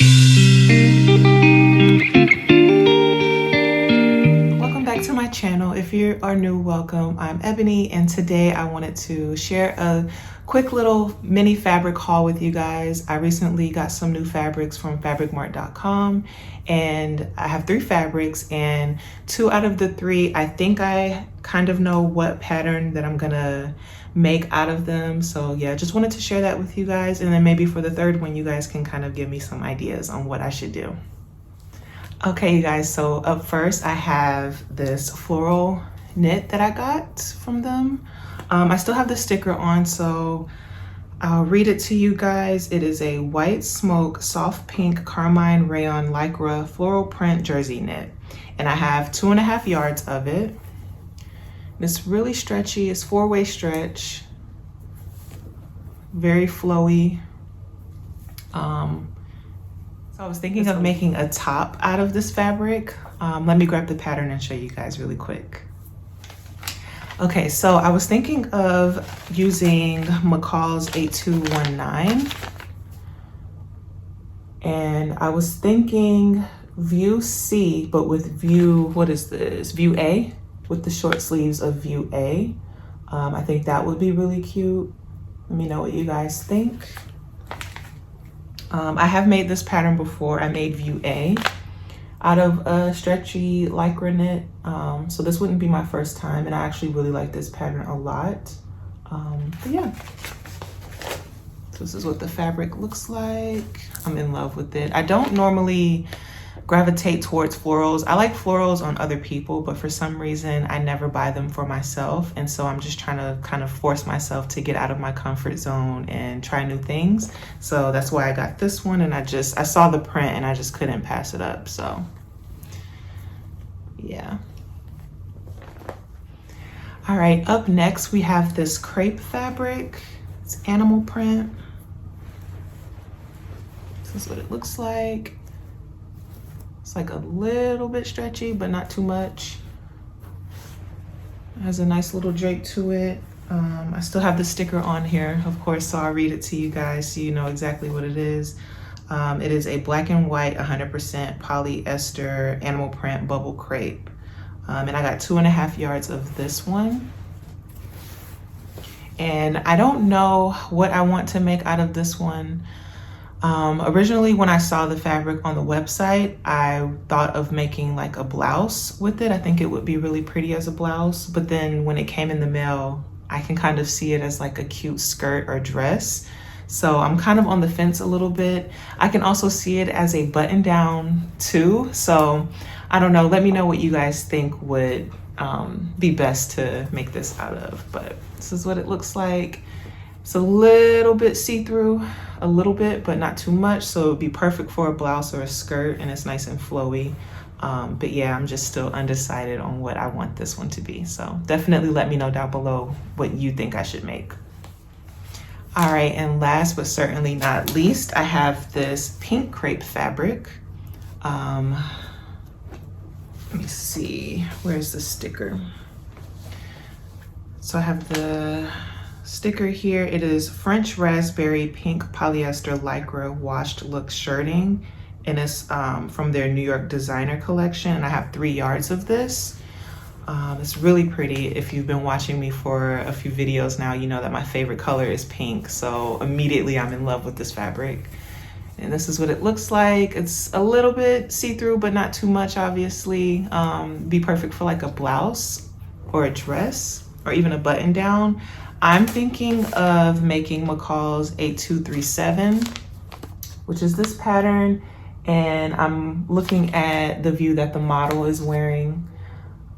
Welcome back to my channel. If you are new, welcome. I'm Ebony, and today I wanted to share a quick little mini fabric haul with you guys. I recently got some new fabrics from fabricmart.com, and I have 3 fabrics, and 2 out of the 3 I think I kind of know what pattern that I'm gonna make out of them. So yeah, just wanted to share that with you guys, and then maybe for the 3rd one you guys can kind of give me some ideas on what I should do. Okay, you guys, so up first I have this floral knit that I got from them. I still have the sticker on, so I'll read it to you guys. It is a white smoke, soft pink carmine rayon lycra floral print jersey knit. And I have 2.5 yards of it. It's really stretchy, it's 4-way stretch, very flowy. So I was thinking of making a top out of this fabric. Let me grab the pattern and show you guys really quick. Okay, so I was thinking of using McCall's 8219. And I was thinking view C, but with view, what is this? View A, with the short sleeves of view A. I think that would be really cute. Let me know what you guys think. I have made this pattern before. I made view A out of a stretchy lycra knit. So this wouldn't be my first time, and I actually really like this pattern a lot. But yeah, so this is what the fabric looks like. I'm in love with it. I don't normally gravitate towards florals. I like florals on other people, but for some reason I never buy them for myself, and so I'm just trying to kind of force myself to get out of my comfort zone and try new things. So that's why I got this one, and I saw the print and I just couldn't pass it up. So yeah. All right, up next we have this crepe fabric. It's animal print. This is what it looks like. It's like a little bit stretchy, but not too much. It has a nice little drape to it. I still have the sticker on here, of course, so I'll read it to you guys so you know exactly what it is. It is a black and white 100% polyester animal print bubble crepe. And I got 2.5 yards of this one. And I don't know what I want to make out of this one. Originally, when I saw the fabric on the website, I thought of making like a blouse with it. I think it would be really pretty as a blouse, but then when it came in the mail, I can kind of see it as like a cute skirt or dress. So I'm kind of on the fence a little bit. I can also see it as a button down too. So I don't know, let me know what you guys think would be best to make this out of, but this is what it looks like. It's a little bit see-through, a little bit, but not too much. So it would be perfect for a blouse or a skirt, and it's nice and flowy. But yeah, I'm just still undecided on what I want this one to be. So definitely let me know down below what you think I should make. All right, and last but certainly not least, I have this pink crepe fabric. Let me see, where's the sticker? So I have the sticker here. It is French raspberry pink polyester lycra washed look shirting, and it's from their New York designer collection, and I have 3 yards of this. It's really pretty. If you've been watching me for a few videos now, you know that my favorite color is pink, so immediately I'm in love with this fabric. And this is what it looks like. It's a little bit see-through, but not too much, obviously. Be perfect for like a blouse or a dress or even a button down. I'm thinking of making McCall's 8237, which is this pattern, and I'm looking at the view that the model is wearing,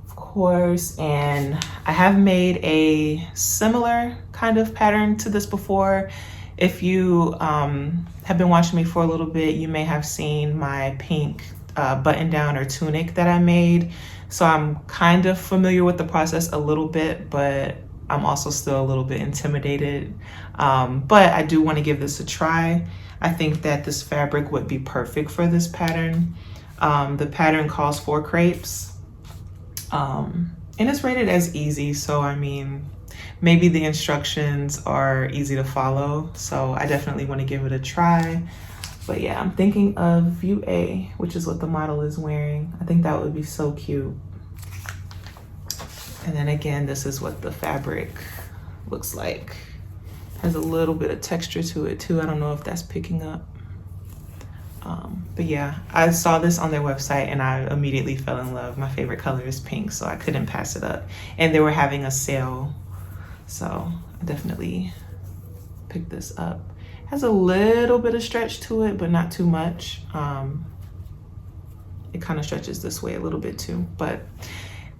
of course, and I have made a similar kind of pattern to this before. If you have been watching me for a little bit, you may have seen my pink button down or tunic that I made. So I'm kind of familiar with the process a little bit, but I'm also still a little bit intimidated. But I do want to give this a try. I think that this fabric would be perfect for this pattern. The pattern calls for crepes. And it's rated as easy, so I mean, maybe the instructions are easy to follow. So I definitely want to give it a try. But yeah, I'm thinking of view A, which is what the model is wearing. I think that would be so cute. And then again, this is what the fabric looks like. Has a little bit of texture to it too. I don't know if that's picking up. But yeah, I saw this on their website and I immediately fell in love. My favorite color is pink, so I couldn't pass it up. And they were having a sale, so I definitely picked this up. Has a little bit of stretch to it, but not too much. It kind of stretches this way a little bit too, but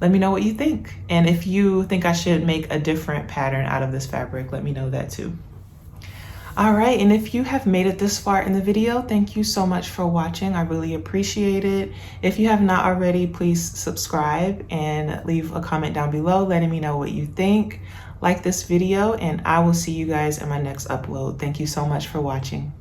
let me know what you think. And if you think I should make a different pattern out of this fabric, let me know that too. All right, and if you have made it this far in the video, thank you so much for watching. I really appreciate it. If you have not already, please subscribe and leave a comment down below letting me know what you think. Like this video, and I will see you guys in my next upload. Thank you so much for watching.